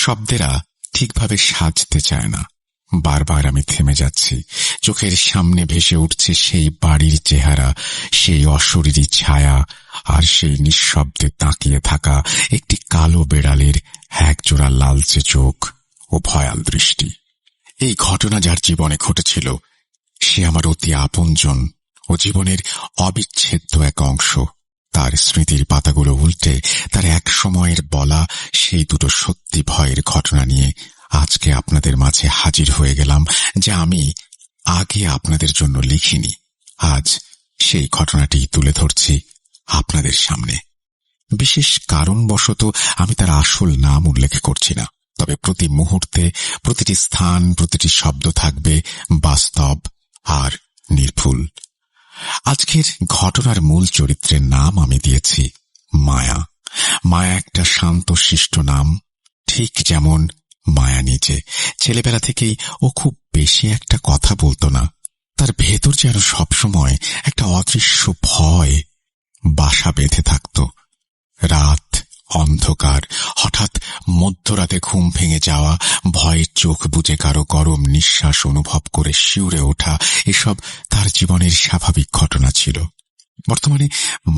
শব্দেরা ঠিকভাবে সাজতে চায় না। বারবার আমি থেমে যাচ্ছি। চোখের সামনে ভেসে উঠছে সেই বাড়ির চেহারা, সেই অশরীরী ছায়া, আর সেই নিঃশব্দে তাকিয়ে থাকা একটি কালো বেড়ালের একজোড়া লালচে চোখ ও ভয়াল দৃষ্টি। এই ঘটনা যার জীবনে ঘটেছিল সে আমার অতি আপনজন ও জীবনের অবিচ্ছেদ্য এক অংশ। তার স্মৃতির পাতাগুলো উল্টে তার এক সময়ের বলা সেই দুটো সত্যি ভয়ের ঘটনা নিয়ে আজকে আপনাদের মাঝে হাজির হয়ে গেলাম, যা আমি আগে আপনাদের জন্য লিখিনি। আজ সেই ঘটনাটি তুলে ধরছি আপনাদের সামনে। বিশেষ কারণবশত আমি তার আসল নাম উল্লেখ করছি না, তবে প্রতি মুহূর্তে, প্রতিটি স্থান, প্রতিটি শব্দ থাকবে বাস্তব আর নির্ভুল। আজকের ঘটনার মূল চরিত্রের নাম আমি দিয়েছি মায়া। মায়া একটা শান্ত শিষ্ট নাম, ঠিক যেমন মায়া নিজে। ছেলেবেলা থেকেই ও খুব বেশি একটা কথা বলতো না। তার ভেতর যেন সবসময় একটা অদৃশ্য ভয় বাসা বেঁধে থাকত। রাত, অন্ধকার, হঠাৎ মধ্যরাতে ঘুম ভেঙে যাওয়া, ভয়ের চোখ বুজে কারো গরম নিঃশ্বাস অনুভব করে শিউরে ওঠা, এসব তার জীবনের স্বাভাবিক ঘটনা ছিল। বর্তমানে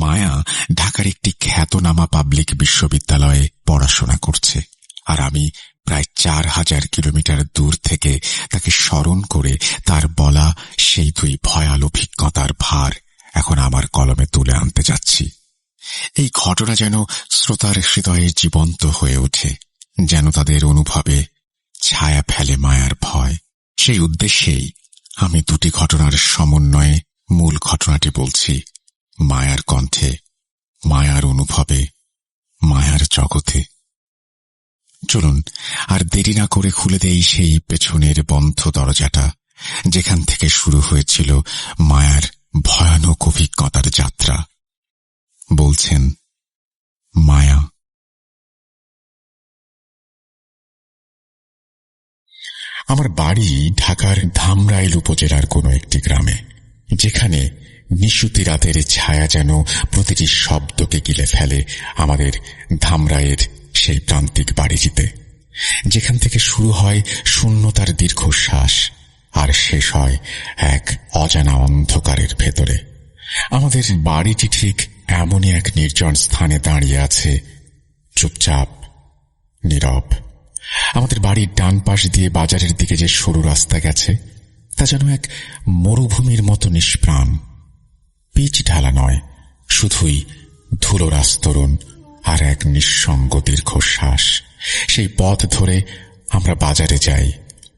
মায়া ঢাকার একটি খ্যাতনামা পাবলিক বিশ্ববিদ্যালয়ে পড়াশোনা করছে, আর আমি প্রায় 4000 কিলোমিটার দূর থেকে তাকে স্মরণ করে তার বলা সেই দুই ভয়াল অভিজ্ঞতার ভার এখন আমার কলমে তুলে আনতে যাচ্ছি। এই ঘটনা যেন শ্রোতার হৃদয়ে জীবন্ত হয়ে ওঠে, যেন তাদের অনুভবে ছায়া ফেলে মায়ার ভয়। সেই উদ্দেশ্যেই আমি দুটি ঘটনার সমন্বয়ে মূল ঘটনাটি বলছি, মায়ার কণ্ঠে, মায়ার অনুভবে, মায়ার জগতে। চলুন আর দেরি না করে খুলে দেই সেই পেছনের বন্ধ দরজাটা, যেখান থেকে শুরু হয়েছিল মায়ার ভয়ানক অভিজ্ঞতার যাত্রা। বলছেন মায়া। আমার বাড়ি ঢাকার ধামরাইল উপজেলার কোনো একটি গ্রামে, যেখানে নিশুতি রাতের ছায়া যেন প্রতিটি শব্দকে গিলে ফেলে আমাদের ধামরাইয়ের সেই প্রান্তিক বাড়িটিতে, যেখান থেকে শুরু হয় শূন্যতার দীর্ঘশ্বাস আর শেষ হয় এক অজানা অন্ধকারের ভেতরে। আমাদের বাড়িটি ঠিক এমনই এক নির্জন স্থানে দাঁড়িয়ে আছে, চুপচাপ, নীরব। আমাদের বাড়ির ডান পাশ দিয়ে বাজারের দিকে যে সরু রাস্তা গেছে, তা যেন এক মরুভূমির মতো নিষ্প্রাণ। পিচ ঢালা নয়, শুধুই ধুলোর আস্তরণ আর এক নিঃসঙ্গ দীর্ঘশ্বাস। সেই পথ ধরে আমরা বাজারে যাই।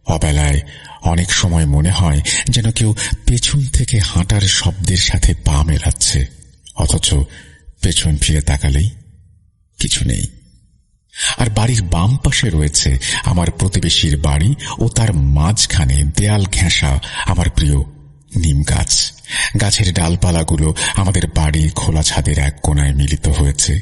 অবেলায় অনেক সময় মনে হয় যেন কেউ পেছন থেকে হাঁটার শব্দের সাথে পা মেলাচ্ছে, অথচ পেছন ফিরে তাকালেই কিছু নেই। আর বাড়ির বাম পাশে রয়েছে আমার প্রতিবেশীর বাড়ি, ও তার মাঝখানে দেয়াল ঘেঁষা আমার প্রিয় নিম গাছ। গাছের ডালপালাগুলো আমাদের বাড়ির খোলা ছাদের এক কোণায় মিলিত হয়েছে।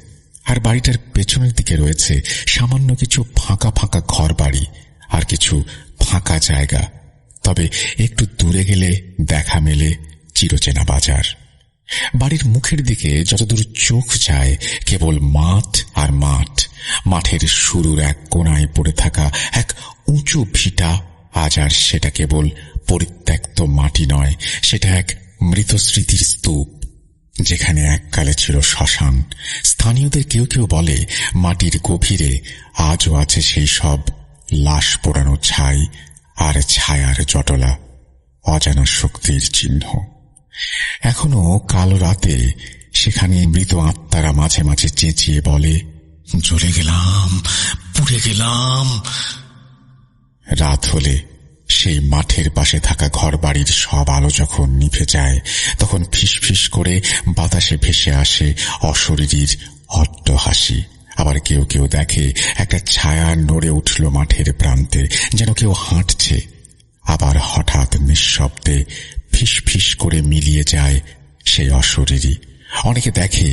আর বাড়িটার পেছনের দিকে রয়েছে সামান্য কিছু ফাঁকা ফাঁকা ঘর বাড়ি আর কিছু ফাঁকা জায়গা। তবে একটু দূরে গেলে দেখা মেলে চিরচেনা বাজার। বাড়ির মুখের দিকে যতদূর চোখ যায় কেবল মাঠ আর মাঠ। মাঠের শুরুর এক কোণায় পড়ে থাকা এক উঁচু ভিটা, আজ আর সেটা কেবল পরিত্যক্ত মাটি নয়, সেটা এক মৃত স্মৃতির স্তূপ, যেখানে এককালে ছিল শ্মশান। স্থানীয়দের কেউ কেউ বলে মাটির গভীরে আজও আছে সেই সব লাশ পোড়ানো ছাই আর ছায়ার জটলা, অজানা শক্তির চিহ্ন। এখনো কালো রাতে সেখানে মৃত আত্মারা মাঝে মাঝে চেঁচিয়ে বলে, জ্বলে গেলাম, পুড়ে গেলাম। রাত হলে সেই মাঠের পাশে থাকা ঘর বাড়ির সব আলো যখন নিভে যায়, তখন ফিসফিস করে বাতাসে ভেসে আসে অশরীরীর অট্ট হাসি। আবার কেউ কেউ দেখে একটা ছায়া নড়ে উঠল মাঠের প্রান্তে, যেন কেউ হাঁটছে। আবার হঠাৎ নিঃশব্দে ফিসফিস করে মিলিয়ে যায় সেই অশরীরী। অনেকে দেখে,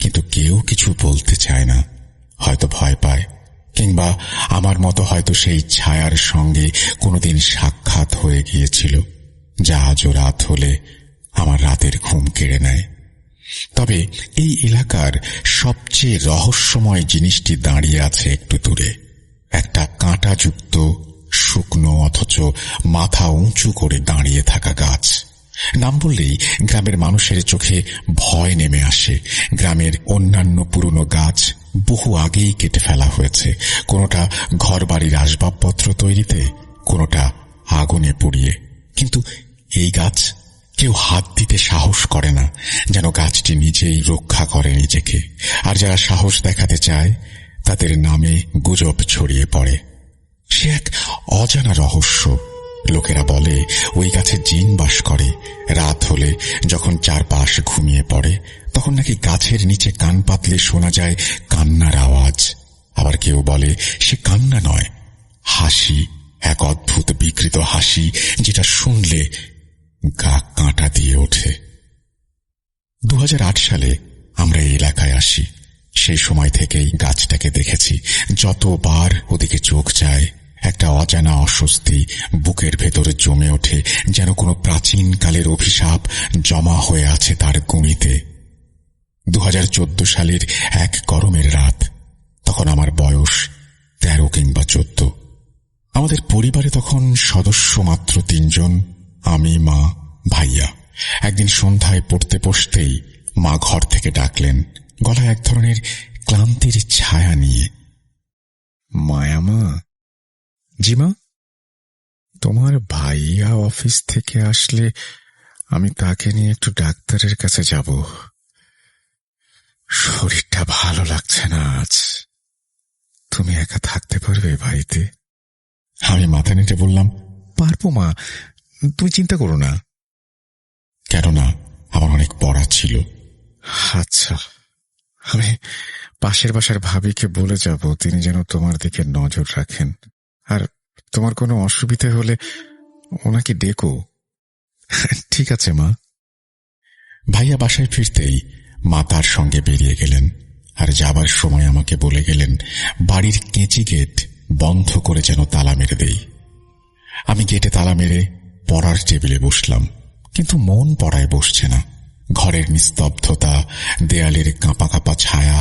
কিন্তু কেউ কিছু বলতে চায় না, হয়তো ভয় পায়, কিংবা আমার মতো হয়তো সেই ছায়ার সঙ্গে কোনোদিন সাক্ষাৎ হয়ে গিয়েছিল, যা আজও রাত হলে আমার রাতের ঘুম কেড়ে নেয়। তবে এই এলাকার সবচেয়ে রহস্যময় জিনিসটি দাঁড়িয়ে আছে একটু দূরে। একটা কাঁটাযুক্ত শুকনো অথচ মাথা উঁচু করে দাঁড়িয়ে থাকা গাছ। নাম বললেই গ্রামের মানুষের চোখে ভয় নেমে আসে। গ্রামের অন্যান্য পুরনো গাছ বহু আগেই কেটে ফেলা হয়েছে, কোনোটা ঘরবাড়ির আসবাবপত্র তৈরিতে, কোনোটা আগুনে পুড়িয়ে। কিন্তু এই গাছ কেউ হাত দিতে সাহস করে না, যেন গাছটি নিজেই রক্ষা করে নিজেকে। আর যারা সাহস দেখাতে চায় তাদের নামে গুজব ছড়িয়ে পড়ে। সে এক অজানা রহস্য। লোকেরা বলে ওই গাছে জিন বাস করে। রাত হলে যখন চারপাশ ঘুমিয়ে পড়ে তখন নাকি গাছের নিচে কান পাতলে শোনা যায় কান্নার আওয়াজ। আবার কেউ বলে সে কান্না নয়, হাসি, এক অদ্ভুত বিকৃত হাসি, যেটা শুনলে গা কাঁটা দিয়ে ওঠে। 2008 সালে আমরা এই এলাকায় আসি। সেই সময় থেকেই গাছটাকে দেখেছি। যতবার ওদিকে চোখ যায় একটা অজানা অস্বস্তি বুকের ভেতরে জমে ওঠে, যেন কোনো প্রাচীন কালের অভিশাপ জমা হয়ে আছে তার গুঁড়িতে। 2014 সালের এক গরমের রাত। তখন আমার বয়স 13 কিংবা 14। আমাদের পরিবারে তখন সদস্য মাত্র 3 জন, আমি, মা, ভাইয়া। একদিন সন্ধ্যায় পড়তে বসতেই মা ঘর থেকে ডাকলেন, গলায় এক ধরনের ক্লান্তির ছায়া নিয়ে। মায়া মা। জি মা। তোমার ভাইয়া অফিস থেকে আসলে আমি তাকে নিয়ে একটু ডাক্তারের কাছে যাব। শরীরটা ভালো লাগছে না আজ। তুমি একা থাকতে পারবে বাড়িতে? আমি মাথা নেটে বললাম, পারবো মা, তুমি চিন্তা করো না। কেননা আমার অনেক পড়া ছিল। আচ্ছা, আমি পাশের বাসার ভাবিকে বলে যাব তিনি যেন তোমার দিকে নজর রাখেন। আর তোমার কোনো অসুবিধা হলে ওনাকে ডেকো। ঠিক আছে মা। ভাইয়া বাসায় ফিরতেই মা তার সঙ্গে বেরিয়ে গেলেন। আর যাবার সময় আমাকে বলে গেলেন বাড়ির কেঁচি গেট বন্ধ করে যেন তালা মেরে দেই। আমি গেটে তালা মেরে পড়ার টেবিলে বসলাম, কিন্তু মন পড়ায় বসছে না। ঘরের নিস্তব্ধতা, দেয়ালের কাঁপা কাঁপা ছায়া,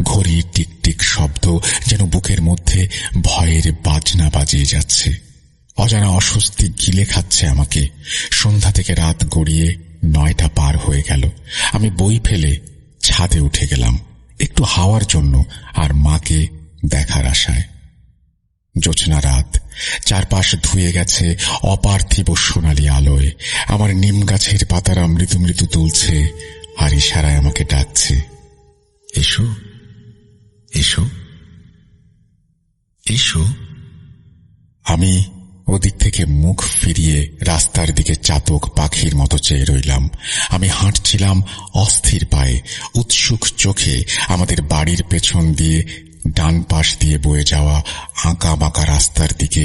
ঘড়ির টিকটিক শব্দ যেন বুকের মধ্যে ভয়ের বাজনা বাজিয়ে যাচ্ছে। অজানা অস্বস্তি গিলে খাচ্ছে আমাকে। সন্ধ্যা থেকে রাত গড়িয়ে 9টা পার হয়ে গেল। আমি বই ফেলে ছাদে উঠে গেলাম একটু হাওয়ার জন্য আর মাকে দেখার আশায়। জ্যোৎস্না রাত, চারপাশ ধুয়ে গেছে অপার্থিব সোনালী আলোয়। আমার নিম গাছের পাতারা মৃদু মৃদু তুলছে আর ইশারায় আমাকে ডাকছে, এসো এসো এসো। আমি ওদিক থেকে মুখ ফিরিয়ে রাস্তার দিকে চাতক পাখির মতো চেয়ে রইলাম। আমি হাঁটছিলাম অস্থির পায়ে, উৎসুক চোখে। আমাদের বাড়ির পেছন দিয়ে ডান পাশ দিয়ে বয়ে যাওয়া আঁকা বাঁকা রাস্তার দিকে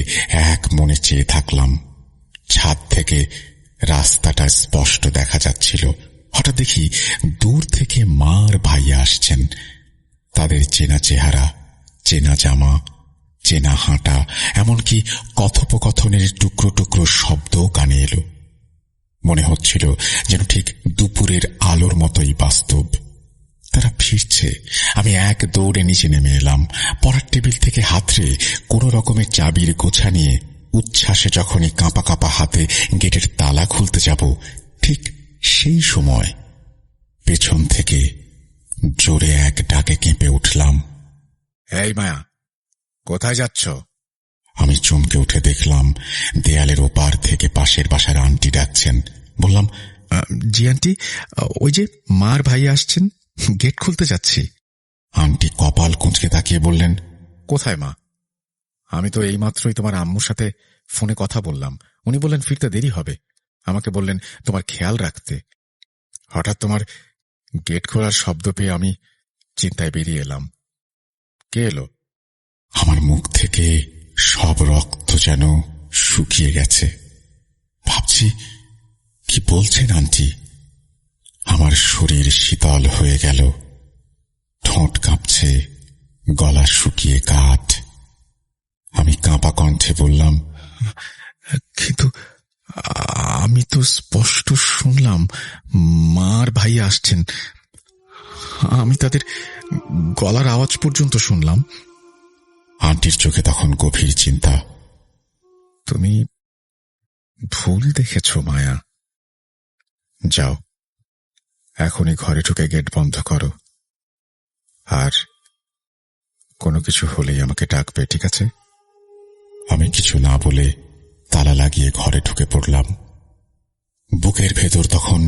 এক মনে চেয়ে থাকলাম। ছাদ থেকে রাস্তাটা স্পষ্ট দেখা যাচ্ছিল। হঠাৎ দেখি দূর থেকে মা আর ভাইয়া আসছেন। তাদের চেনা চেহারা, চেনা জামা, চেনা হাঁটা, এমনকি কথোপকথনের টুকরো টুকরো শব্দও কানে এলো। মনে হচ্ছিল যেন ঠিক দুপুরের আলোর মতোই বাস্তব। তারা ফিরছে। আমি এক দৌড়ে নিচে নেমে এলাম। পড়ার টেবিল থেকে হাতড়ে কোন রকমের চাবির গোছা নিয়ে উচ্ছ্বাসে যখনই কাঁপা কাঁপা হাতে গেটের তালা খুলতে যাব, ঠিক সেই সময় পেছন থেকে জোরে এক ডাকে কেঁপে উঠলাম, এই মায়া, কোথায় যাচ্ছ? আমি চমকে উঠে দেখলাম দেয়ালের ওপার থেকে পাশের বাসার আন্টি ডাকছেন। বললাম, জি আন্টি, ওই যে মার ভাই আসছেন, গেট খুলতে যাচ্ছি। আন্টি কপাল কুঁচকে তাকিয়ে বললেন, কোথায় মা? আমি তো এইমাত্রই তোমার আম্মুর সাথে ফোনে কথা বললাম। উনি বললেন ফিরতে দেরি হবে। আমাকে বললেন তোমার খেয়াল রাখতে। হঠাৎ তোমার গেট খোলার শব্দ পেয়ে আমি চিন্তায় বেরিয়ে এলাম। কে এলো? আমার মুখ থেকে সব রক্ত যেন শুকিয়ে গেছে। ভাবছি কি বলছেন আন্টি। আমার শরীর শীতল হয়ে গেল, ঠোঁট কাঁপছে, গলা শুকিয়ে কাঠ। আমি কাঁপা কণ্ঠে বললাম, কিন্তু আমি তো স্পষ্ট শুনলাম মার ভাই আসছেন। আমি তাদের গলার আওয়াজ পর্যন্ত শুনলাম। আন্টির চোখে তখন গভীর চিন্তা। তুমি ভুল দেখেছ মায়া। যাও, এখনই ঘরে ঢুকে গেট বন্ধ করো, আর কোনো কিছু হলেই আমাকে ডাকবে, ঠিক আছে? আমি কিছু না বলে তালা লাগিয়ে ঘরে ঢুকে পড়লাম। বুকের ভেতর তখন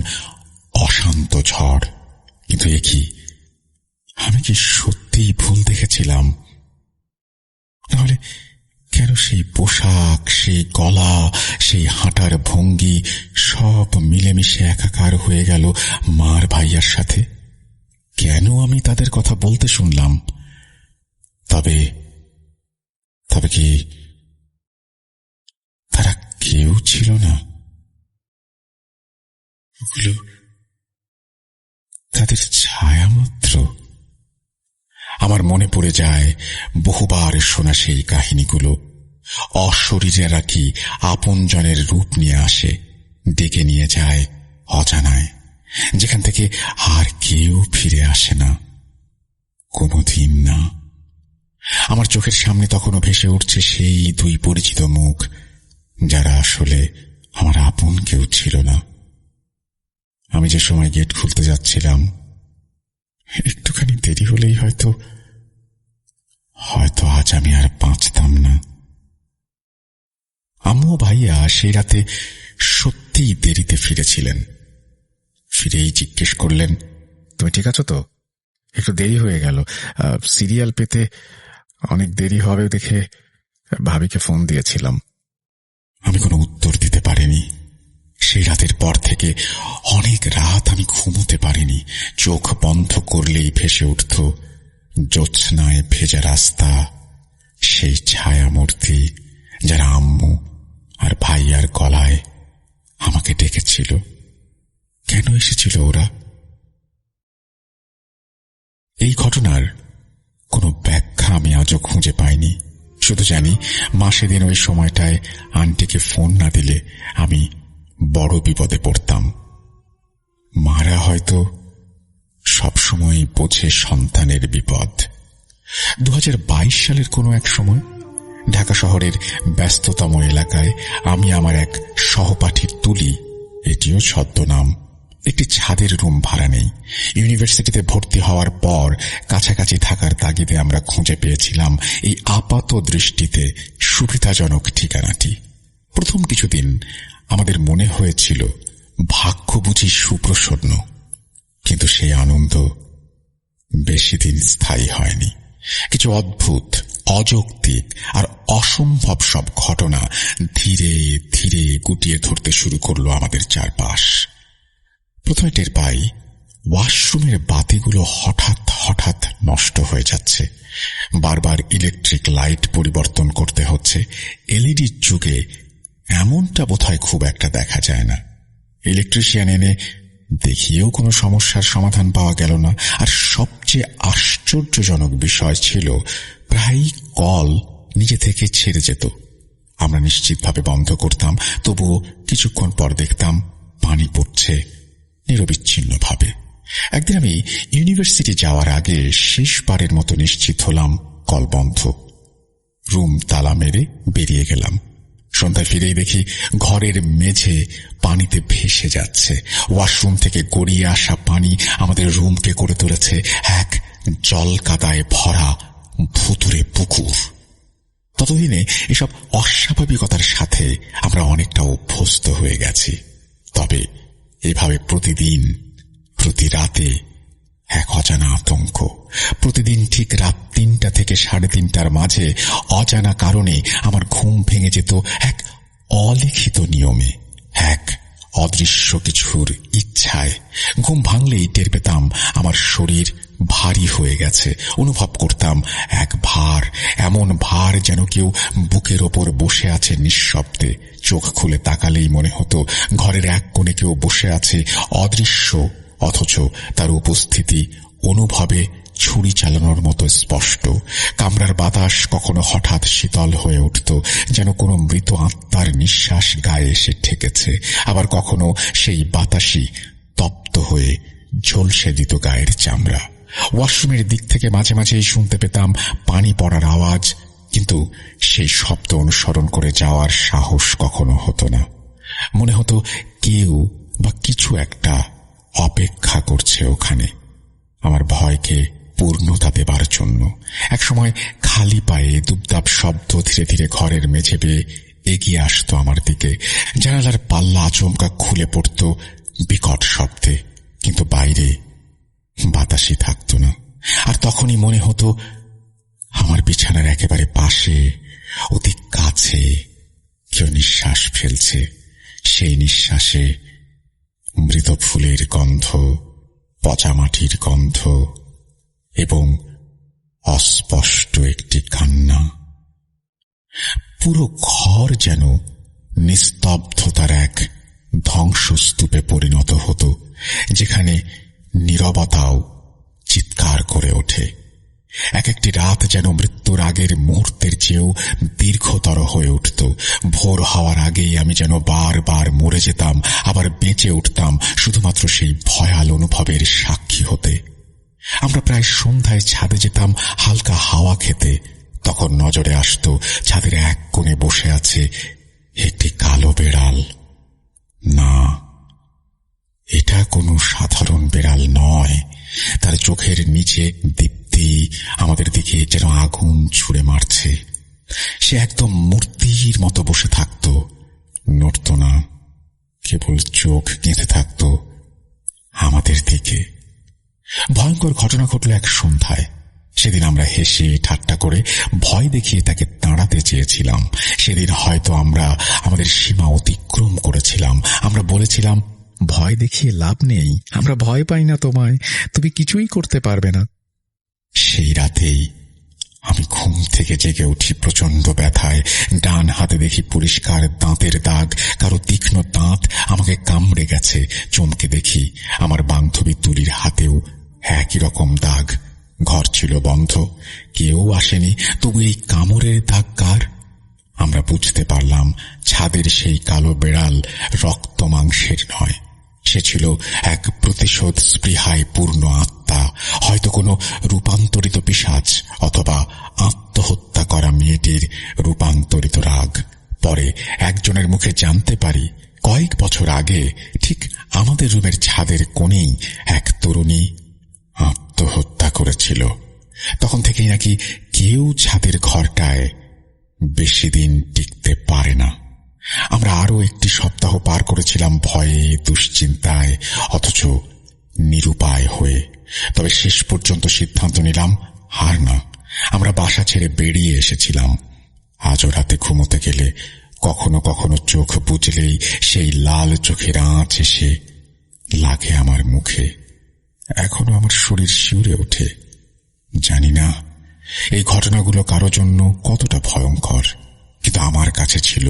অশান্ত ঝড়। কিন্তু এ কি, আমি কি সত্যিই ভুল দেখেছিলাম? নাহলে কেন সেই পোশাক, সেই গলা, সেই হাঁটার ভঙ্গি সব মিলেমিশে একাকার হয়ে গেল মার ভাইয়ার সাথে? কেন আমি তাদের কথা বলতে শুনলাম? তবে কি তারা কেউ ছিল না? ওগুলো তাদের ছায়া মাত্র। আমার মনে পড়ে যায় বহুবার শোনা সেই কাহিনীগুলো। অশরীরেরা কি আপনজনের রূপ নিয়ে আসে, ডেকে নিয়ে যায় অজানায়, যেখান থেকে আর কেউ ফিরে আসে না, কোনোদিন না। আমার চোখের সামনে তখনও ভেসে উঠছে সেই দুই পরিচিত মুখ, যারা আসলে আমার আপন কেউ ছিল না। আমি যে সময় গেট খুলতে যাচ্ছিলাম, একটুখানি দেরি হলেই হয়তো আজ আমি আর বাঁচতাম না। আম্মু ও ভাইয়া সেই রাতে সত্যিই দেরিতে ফিরেছিলেন। ফিরেই জিজ্ঞেস করলেন, তুমি ঠিক আছো তো? একটু দেরি হয়ে গেল, সিরিয়াল পেতে অনেক দেরি হবে দেখে ভাবিকে ফোন দিয়েছিলাম। আমি কোনো উত্তর দিতে পারিনি। সেই রাতের পর থেকে অনেক রাত আমি ঘুমোতে পারিনি। চোখ বন্ধ করলেই ভেসে উঠত জ্যোৎস্নায় ভেজা রাস্তা, সেই ছায়ামূর্তি যারা আম্মু আর ভাইয়ার গলায় আমাকে ডেকেছিল। কেন এসেছিল ওরা? এই ঘটনার কোনো ব্যাখ্যা আমি আজও খুঁজে পাইনি। শুধু জানি মা সেদিন ওই সময়টায় আন্টিকে ফোন না দিলে আমি বড় বিপদে পড়তাম। মারা হয়তো সবসময় বোঝে সন্তানের বিপদ। 2022 সালের কোনো এক সময় ঢাকা শহরের ব্যস্ততম এলাকায় আমি আমার এক সহপাঠীর তুলি, এটিও ছদ্মনাম, একটি ছাদের রুম ভাড়া নেই। ইউনিভার্সিটিতে ভর্তি হওয়ার পর কাছাকাছি থাকার তাগিদে আমরা খুঁজে পেয়েছিলাম এই আপাত দৃষ্টিতে সুবিধাজনক ঠিকানাটি। প্রথম কিছুদিন আমাদের মনে হয়েছিল ভাগ্য বুঝি সুপ্রসন্ন, কিন্তু সেই আনন্দ বেশি দিন স্থায়ী হয়নি। কিছু অদ্ভুত, অযৌক্তিক আর অসম্ভব সব ঘটনা ধীরে ধীরে গুটিয়ে ধরতে শুরু করলো আমাদের চারপাশ। প্রথমে টের পাই ওয়াশরুমের বাতিগুলো হঠাৎ হঠাৎ নষ্ট হয়ে যাচ্ছে। বারবার ইলেকট্রিক লাইট পরিবর্তন করতে হচ্ছে। এলইডির যুগে এমনটা বোধহয় খুব একটা দেখা যায় না। ইলেকট্রিশিয়ান এনে দেখিয়েও কোনো সমস্যার সমাধান পাওয়া গেল না। আর সবচেয়ে আশ্চর্যজনক বিষয় ছিল, প্রায় কল নিজে থেকে ছেড়ে যেত। আমরা নিশ্চিতভাবে বন্ধ করতাম, তবুও কিছুক্ষণ পর দেখতাম পানি পড়ছে নিরবিচ্ছিন্নভাবে। একদিন আমি ইউনিভার্সিটি যাওয়ার আগে শেষবারের মতো নিশ্চিত হলাম কল বন্ধ। রুম তালা মেরে বেরিয়ে গেলাম। সন্ধ্যায় ফিরেই দেখি ঘরের মেঝে পানিতে ভেসে যাচ্ছে। ওয়াশরুম থেকে গড়িয়ে আসা পানি আমাদের রুমকে করে তুলেছে এক জল কাদায় ভরা ভুতুড়ে পুকুর। ততদিনে এসব অস্বাভাবিকতার সাথে আমরা অনেকটা অভ্যস্ত হয়ে গেছি। তবে এভাবে প্রতিদিন, প্রতি রাতে এক অজানা আতঙ্ক। প্রতিদিন ঠিক রাত 3টা থেকে 3:30টার মাঝে অজানা কারণে আমার ঘুম ভেঙে যেত এক অলিখিত নিয়মে, এক অদৃশ্য কিছুর ইচ্ছায়। ঘুম ভাঙলেই টের পেতাম আমার শরীর ভারী হয়ে গেছে। অনুভব করতাম এক ভার, এমন ভার যেন কেউ বুকের ওপর বসে আছে নিঃশব্দে। চোখ খুলে তাকালেই মনে হতো ঘরের এক কোণে কেউ বসে আছে অদৃশ্য, অথচ তার উপস্থিতি অনুভবে ছুরি চালানোর মতো স্পষ্ট। কামরার বাতাস কখনো হঠাৎ শীতল হয়ে উঠত, যেন কোনো মৃত আত্মার নিঃশ্বাস গায়ে এসে ঠেকেছে। আবার কখনো সেই বাতাসই তপ্ত হয়ে ঝলসে দিত গায়ের চামড়া। ওয়াশরুমের দিক থেকে মাঝে মাঝেই শুনতে পেতাম পানি পড়ার আওয়াজ, কিন্তু সেই শব্দ অনুসরণ করে যাওয়ার সাহস কখনো হতো না। মনে হতো কেউ বা কিছু একটা অপেক্ষা করছে ওখানে আমার ভয়কে পূর্ণতা দেবার জন্য। একসময় খালি পায়ে দুবদাব শব্দ ধীরে ধীরে ঘরের মেঝে বেয়ে এগিয়ে আসতো আমার দিকে। জানালার পাল্লা আচমকা খুলে পড়ত বিকট শব্দে, কিন্তু বাইরে বাতাসই থাকত না। আর তখনই মনে হতো আমার বিছানার একেবারে পাশে, অতি কাছে কেউ নিঃশ্বাস ফেলছে। সেই নিঃশ্বাসে মৃত ফুলের গন্ধ, পচা মাটির গন্ধ এবং অস্পষ্ট একটি কান্না। পুরো ঘর যেন নিস্তব্ধতার এক ধ্বংসস্তূপে পরিণত হতো, যেখানে নীরবতাও চিৎকার করে ওঠে। এক একটি রাত যেন মৃত্যুর আগের মুহূর্তের চেয়েও দীর্ঘতর হয়ে উঠত। ভোর হওয়ার আগেই আমি যেন বারবার মরে যেতাম, আবার বেঁচে উঠতাম শুধুমাত্র সেই ভয়াল অনুভবের সাক্ষী হতে। আমরা প্রায় সন্ধ্যায় ছাদে যেতাম হালকা হাওয়া খেতে। তখন নজরে আসত ছাদের এক কোণে বসে আছে একটি কালো বেড়াল। না, এটা কোনো সাধারণ বেড়াল নয়। তার চোখের নিচে দীপ্তি আমাদের দিকে যেন আগুন ছুঁড়ে মারছে। সে একদম মূর্তির মতো বসে থাকত, নড়ত না, কেবল চোখ গেঁথে থাকত আমাদের দিকে। ভয়ঙ্কর ঘটনা ঘটল এক সন্ধ্যায়। সেদিন আমরা হেসে ঠাট্টা করে ভয় দেখিয়ে তাকে তাড়াতে চেয়েছিলাম। সেদিন হয়তো আমরা আমাদের সীমা অতিক্রম করেছিলাম। আমরা বলেছিলাম, ভয় দেখিয়ে লাভ নেই, আমরা ভয় পাই না তোমায়, তুমি কিছুই করতে পারবে না। সেই রাতেই আমি ঘুম থেকে জেগে উঠি প্রচন্ড ব্যথায়। ডান হাতে দেখি পরিষ্কার দাঁতের দাগ, কারো তীক্ষ্ণ দাঁত আমাকে কামড়ে গেছে। চমকে দেখি আমার বান্ধবী তুলির হাতেও একই রকম দাগ। ঘর ছিল বন্ধ, কেউ আসেনি, তবু এই কামড়ের দাগ কার? আমরা বুঝতে পারলাম ছাদের সেই কালো বেড়াল রক্ত মাংসের নয়, সে ছিল এক প্রতিশোধ স্পৃহায় পূর্ণ আত্মা, হয়তো কোনো রূপান্তরিত পিশাচ অথবা আত্মহত্যা করা মেয়েটির রূপান্তরিত রাগ। পরে একজনের মুখে জানতে পারি কয়েক বছর আগে ঠিক আমাদের রুমের ছাদের কোণেই এক তরুণী আত্মহত্যা করেছিল। তখন থেকেই নাকি কেউ ছাদের ঘরটায় বেশি দিন টিকতে পারে না। আমরা আরো একটি সপ্তাহ পার করেছিলাম ভয়ে, দুশ্চিন্তায়, অথচ নিরুপায় হয়ে। তবে শেষ পর্যন্ত সিদ্ধান্ত নিলাম আর না। আমরা বাসা ছেড়ে বেরিয়ে এসেছিলাম। আজও রাতে ঘুমোতে গেলে কখনো কখনো চোখ বুজলেই সেই লাল চোখের আঁচ এসে লাগে আমার মুখে। এখনো আমার শরীর শিউরে ওঠে। জানি না এই ঘটনাগুলো কারো জন্য কতটা ভয়ঙ্কর, কিন্তু আমার কাছে ছিল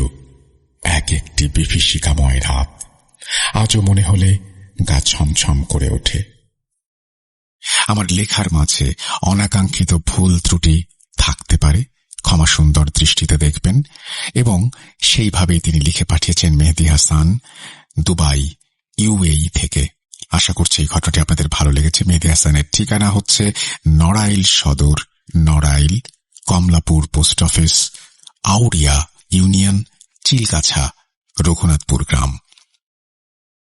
এক একটি বিভীষিকাময় রাত। আজও মনে হলে গা ছমছম করে ওঠে। আমার লেখার মাঝে অনাকাঙ্ক্ষিত ভুল ত্রুটি থাকতে পারে, ক্ষমা সুন্দর দৃষ্টিতে দেখবেন। এবং সেইভাবেই তিনি লিখে পাঠিয়েছেন মেহেদী হাসান, দুবাই, UAE থেকে। আশা করছি এই ঘটনাটি আপনাদের ভালো লেগেছে। মেহেদী হাসানের ঠিকানা হচ্ছে Narail Sadar, Narail, Kamalapur post office, Auria union, Chilgachha, Raghunathpur গ্রাম।